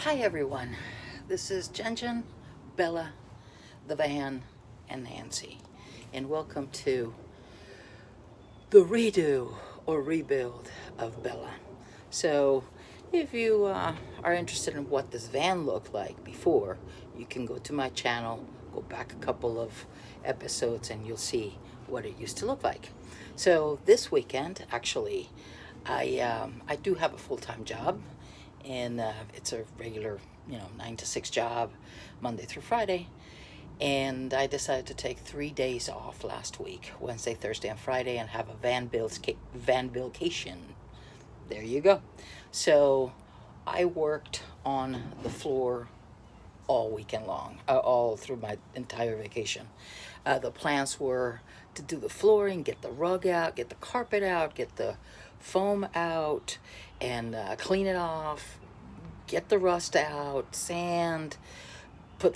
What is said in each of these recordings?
Hi everyone, this is Jen, Bella, the van, and Nancy, and welcome to the redo or rebuild of Bella. So if you are interested in what this van looked like before, you can go to my channel, go back a couple of episodes, and you'll see what it used to look like. So this weekend, actually, I do have a full-time job, and it's a regular, 9 to 6 job, Monday through Friday. And I decided to take 3 days off last week, Wednesday, Thursday, and Friday, and have a van vacation. There you go. So I worked on the floor all weekend long, all through my entire vacation. The plans were to do the flooring, get the rug out, get the carpet out, get the foam out, and clean it off, get the rust out, sand, put,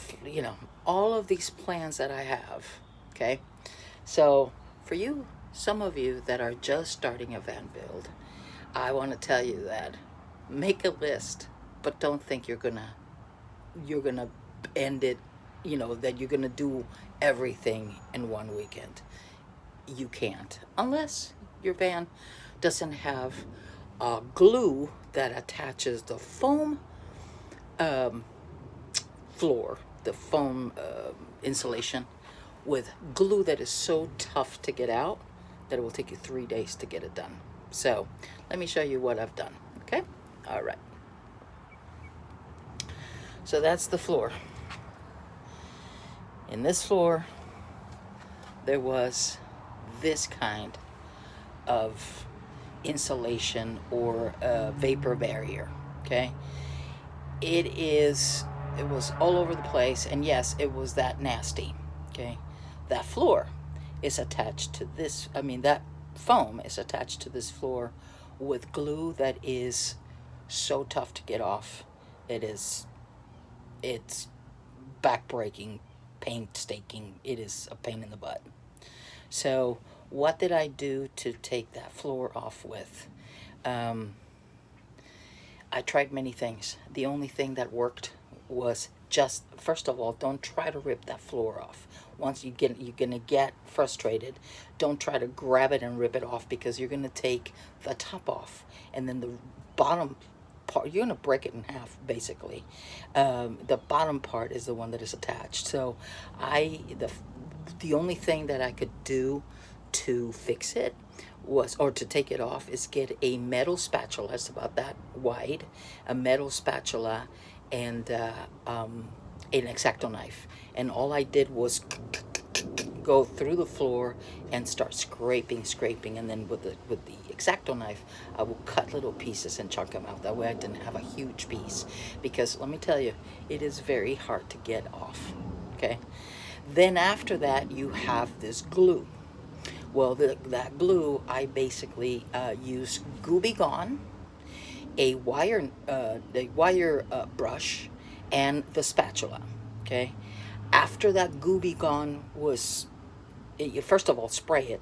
all of these plans that I have, okay? So for you, some of you that are just starting a van build, I want to tell you that make a list, but don't think you're gonna end it, that you're gonna do everything in one weekend. You can't, unless your van doesn't have glue that attaches the foam floor, the foam insulation, with glue that is so tough to get out that it will take you 3 days to get it done. So let me show you what I've done. Okay, all right. So that's the floor. In this floor, there was this kind of insulation or vapor barrier. Okay, it was all over the place, and yes, it was that nasty. Okay, that floor is attached to this, that foam is attached to this floor with glue that is so tough to get off. It's back-breaking, painstaking. It is a pain in the butt. So what did I do to take that floor off with? I tried many things. The only thing that worked was just, first of all, don't try to rip that floor off. Once you're gonna get frustrated, don't try to grab it and rip it off, because you're gonna take the top off, and then the bottom part, you're gonna break it in half, basically. The bottom part is the one that is attached. So the only thing that I could do to fix it was, or to take it off, is get a metal spatula. It's about that wide, a metal spatula, and an X-Acto knife. And all I did was go through the floor and start scraping, and then with the X-Acto knife, I will cut little pieces and chunk them out. That way I didn't have a huge piece, because let me tell you, it is very hard to get off. Okay, then after that, you have this glue. Well, that glue, I basically use Gooby Gone, a wire brush, and the spatula. Okay, after that Gooby Gone was, you first of all spray it,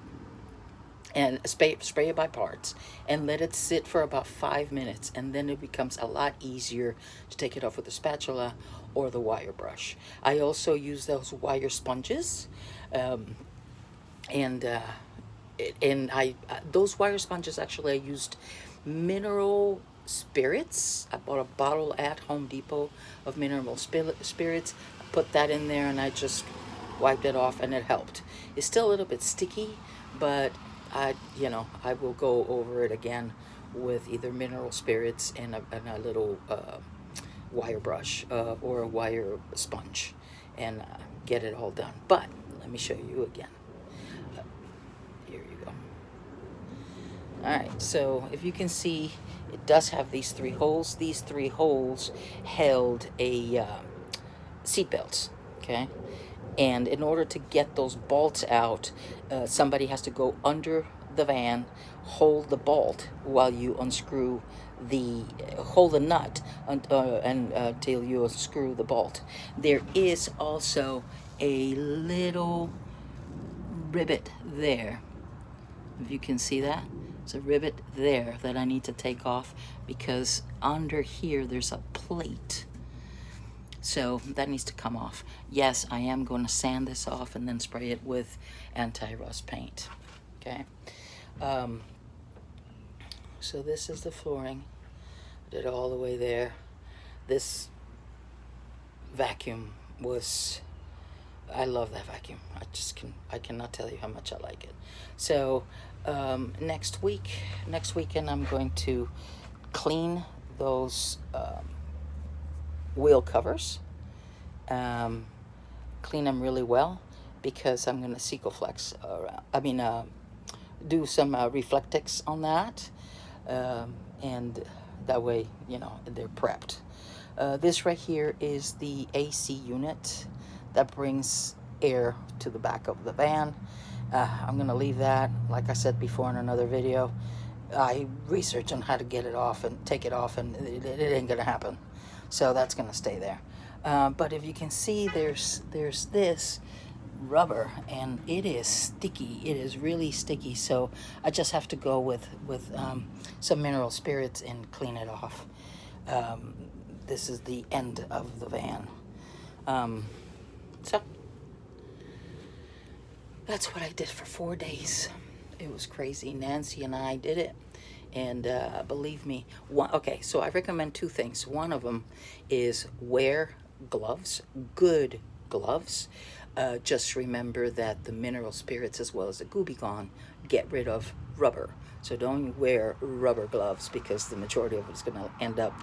and spray it by parts, and let it sit for about 5 minutes, and then it becomes a lot easier to take it off with the spatula or the wire brush. I also use those wire sponges, and those wire sponges, actually, I used mineral spirits. I bought a bottle at Home Depot of mineral spirits. I put that in there, and I just wiped it off, and it helped. It's still a little bit sticky, but I will go over it again with either mineral spirits and a little wire brush or a wire sponge, and get it all done. But let me show you again. Here you go. All right, so if you can see, it does have these 3 holes. These 3 holes held a seat belts, okay? And in order to get those bolts out, somebody has to go under the van, hold the bolt while you unscrew hold the nut until you unscrew the bolt. There is also a little rivet there. If you can see that, it's a rivet there that I need to take off, because under here there's a plate So that needs to come off. Yes, I am going to sand this off and then spray it with anti-rust paint. Okay. So this is the flooring. I did it all the way there. This vacuum was, I love that vacuum. I cannot tell you how much I like it. So next weekend I'm going to clean those wheel covers, clean them really well, because I'm going to Secoflex do some Reflectix on that, and that way, you know, they're prepped. This right here is the AC unit that brings air to the back of the van. I'm going to leave that, like I said before in another video. I researched on how to get it off and take it off, and it ain't going to happen. So that's going to stay there. But if you can see, there's this rubber, and it is sticky. It is really sticky. So I just have to go with some mineral spirits and clean it off. This is the end of the van. So that's what I did for 4 days. It was crazy. Nancy and I did it. And believe me, okay, so I recommend 2 things. One of them is wear gloves, good gloves. Just remember that the mineral spirits as well as the goo be gone, get rid of rubber. So don't wear rubber gloves, because the majority of it is going to end up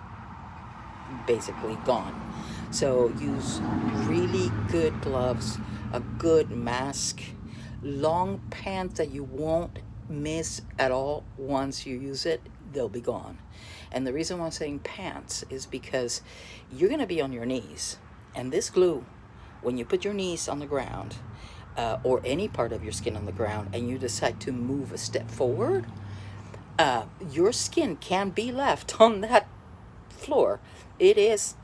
basically gone. So use really good gloves, a good mask, long pants that you won't miss at all. Once you use it, they'll be gone. And the reason why I'm saying pants is because you're going to be on your knees, and this glue, when you put your knees on the ground, or any part of your skin on the ground, and you decide to move a step forward, your skin can be left on that floor. It is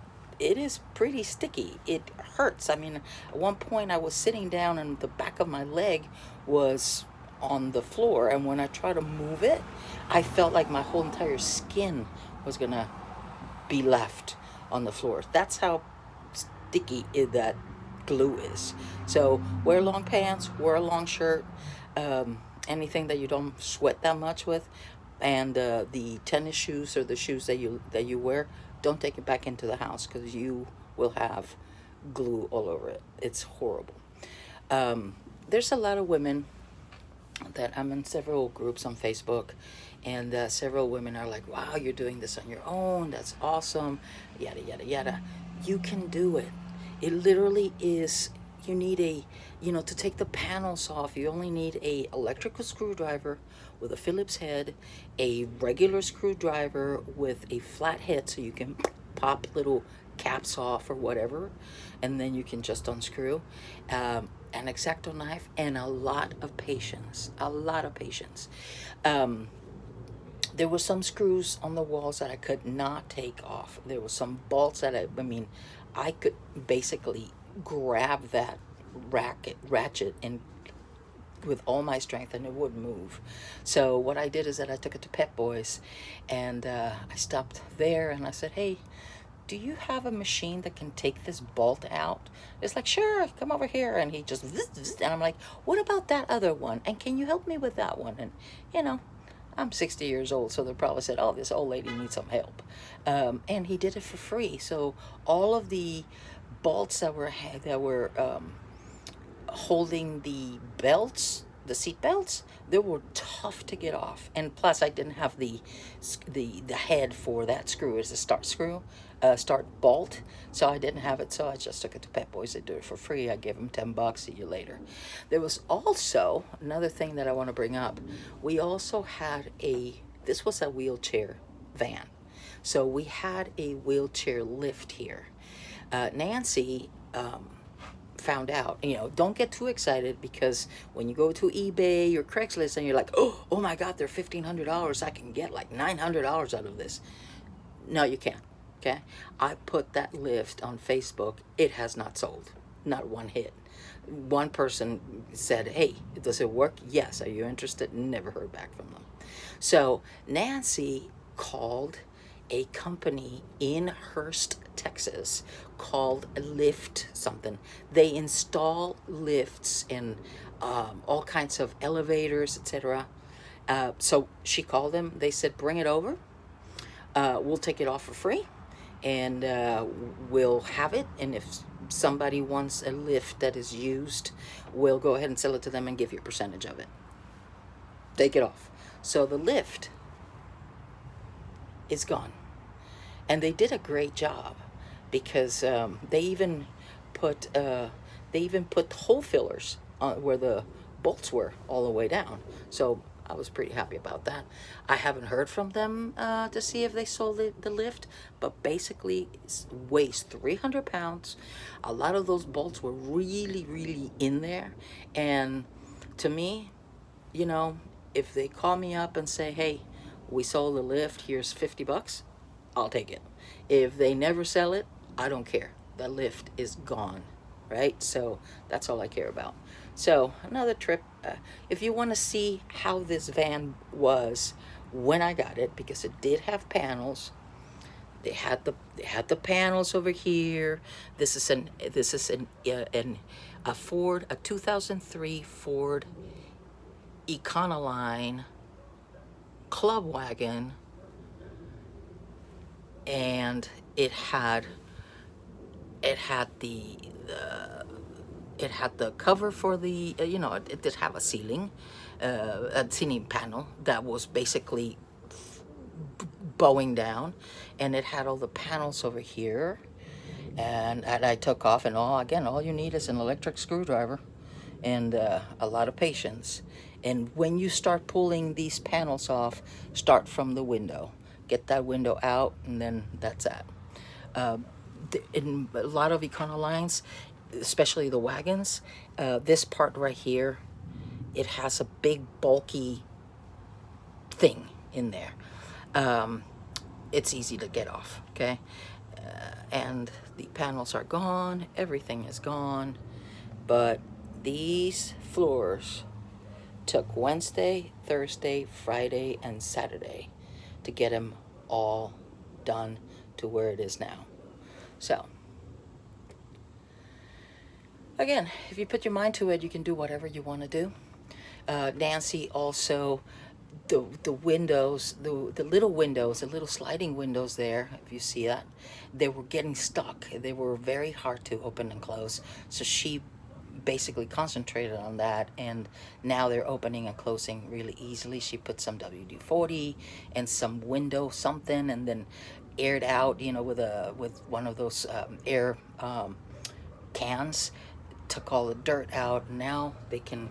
pretty sticky. It hurts. I mean, at one point I was sitting down and the back of my leg was on the floor, and when I tried to move it, I felt like my whole entire skin was gonna be left on the floor. That's how sticky that glue is. So wear long pants, wear a long shirt, anything that you don't sweat that much with, and the tennis shoes or the shoes that you wear, don't take it back into the house, because you will have glue all over it. It's horrible. There's a lot of women that I'm in several groups on Facebook, and several women are like, wow, you're doing this on your own, that's awesome, yada yada yada. You can do it. It literally is, you need to take the panels off, you only need a electrical screwdriver with a Phillips head, a regular screwdriver with a flat head so you can pop little caps off or whatever, and then you can just unscrew, an X-Acto knife, and a lot of patience. There were some screws on the walls that I could not take off. There were some bolts that I could basically grab that ratchet and with all my strength, and it wouldn't move. So what I did is that I took it to Pep Boys, and I stopped there and I said, hey, do you have a machine that can take this bolt out? It's like, sure, come over here. And he just, and I'm like, what about that other one? And can you help me with that one? And I'm 60 years old, so they probably said, oh, this old lady needs some help. And he did it for free. So all of the bolts that were holding the belts, the seat belts, they were tough to get off. And plus, I didn't have the head for that screw. It's a start bolt. So I didn't have it. So I just took it to Pep Boys. They do it for free. I gave them $10. See you later. There was also another thing that I want to bring up. We also had this was a wheelchair van. So we had a wheelchair lift here. Nancy found out, don't get too excited, because when you go to eBay or Craigslist and you're like, oh my God, they're $1,500, I can get like $900 out of this. No, you can't. Okay, I put that lift on Facebook. It has not sold, not one hit. One person said, hey, does it work? Yes. Are you interested? Never heard back from them. So Nancy called a company in Hurst, Texas called Lift something. They install lifts in all kinds of elevators, etc. So she called them. They said, bring it over. We'll take it off for free, and we'll have it. And if somebody wants a lift that is used, we'll go ahead and sell it to them and give you a percentage of it. Take it off. So the lift is gone. And they did a great job, because they even put hole fillers where the bolts were all the way down. So I was pretty happy about that. I haven't heard from them to see if they sold the lift, but basically it weighs 300 pounds. A lot of those bolts were really, really in there. And to me, you know, if they call me up and say, hey, we sold the lift, here's $50, I'll take it. If they never sell it, I don't care. The lift is gone, right? So that's all I care about. So another trip. If you want to see how this van was when I got it, because it did have panels. They had the panels over here. This is a Ford, a 2003 Ford Econoline club wagon, and it had the cover for the it did have a ceiling panel that was basically bowing down, and it had all the panels over here, and I took off, and all you need is an electric screwdriver and a lot of patience. And when you start pulling these panels off, start from the window. Get that window out, and then that's that. In a lot of Econolines, especially the wagons, this part right here, it has a big bulky thing in there. It's easy to get off, okay? And the panels are gone, everything is gone, but these floors took Wednesday, Thursday, Friday, and Saturday to get them all done to where it is now. So, again, if you put your mind to it, you can do whatever you want to do. Nancy also, the windows, the little windows, the little sliding windows there, if you see that, they were getting stuck. They were very hard to open and close. So she basically concentrated on that, and now they're opening and closing really easily. She put some WD-40 and some window something, and then aired out, with one of those air cans, took all the dirt out. Now they can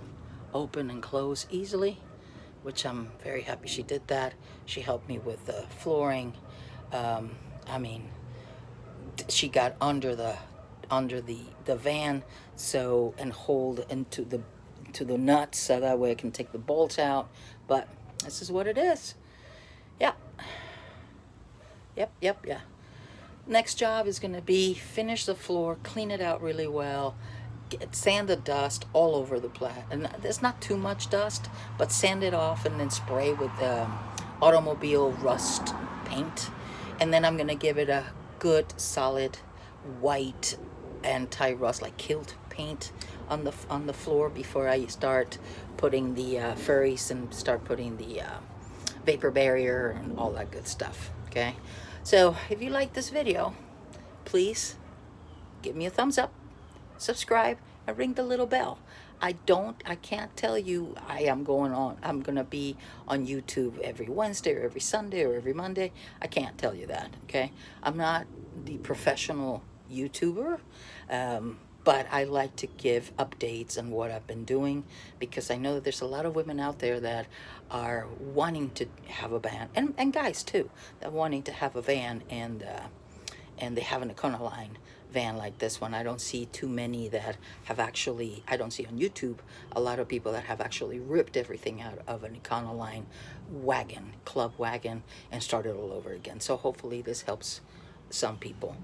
open and close easily, which I'm very happy she did that. She helped me with the flooring. She got under the van, so, and hold into the nuts, so that way I can take the bolts out. But this is what it is. Yeah. Yeah. Next job is going to be finish the floor, clean it out really well, sand the dust all over the place. And there's not too much dust, but sand it off, and then spray with automobile rust paint. And then I'm going to give it a good solid white anti-rust, like Kilt paint on the floor before I start putting the furries and start putting the vapor barrier and all that good stuff. Okay, so if you like this video, please give me a thumbs up, subscribe, and ring the little bell. I can't tell you I'm gonna be on YouTube every Wednesday or every Sunday or every Monday. I can't tell you that, okay? I'm not the professional YouTuber, but I like to give updates on what I've been doing, because I know that there's a lot of women out there that are wanting to have a van, and guys too, that wanting to have a van, and they have an Econoline van like this one. I don't see too many that have actually, I don't see on YouTube a lot of people that have actually ripped everything out of an Econoline wagon, club wagon, and started all over again. So hopefully this helps some people.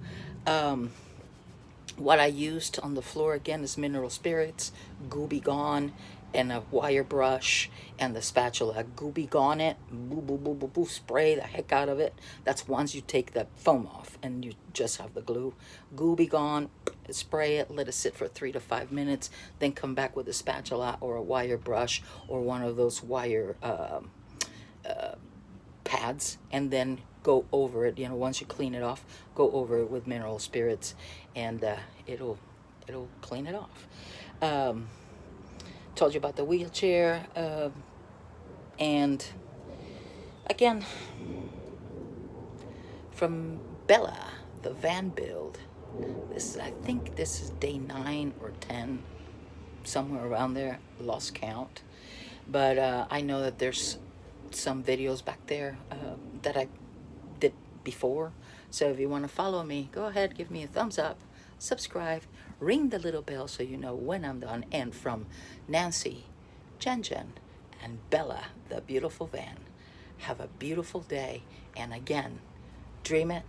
What I used on the floor again is mineral spirits, Gooby Gone, and a wire brush and the spatula, gooby gone it, boo boo boo boo boo, spray the heck out of it. That's once you take the foam off and you just have the glue. Gooby gone, spray it, let it sit for 3 to 5 minutes, then come back with a spatula or a wire brush or one of those wire pads, and then go over it. You know, once you clean it off, go over it with mineral spirits, and it'll clean it off. Told you about the wheelchair, and again, from Bella, the van build. I think this is day 9 or 10, somewhere around there. Lost count, but I know that there's some videos back there that I did before. So if you want to follow me, go ahead, give me a thumbs up, subscribe, ring the little bell so you know when I'm done. And from Nancy, Jen, and Bella, the beautiful van, have a beautiful day. And again, dream it,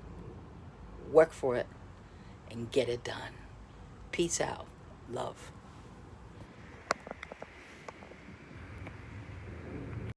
work for it, and get it done. Peace out. Love.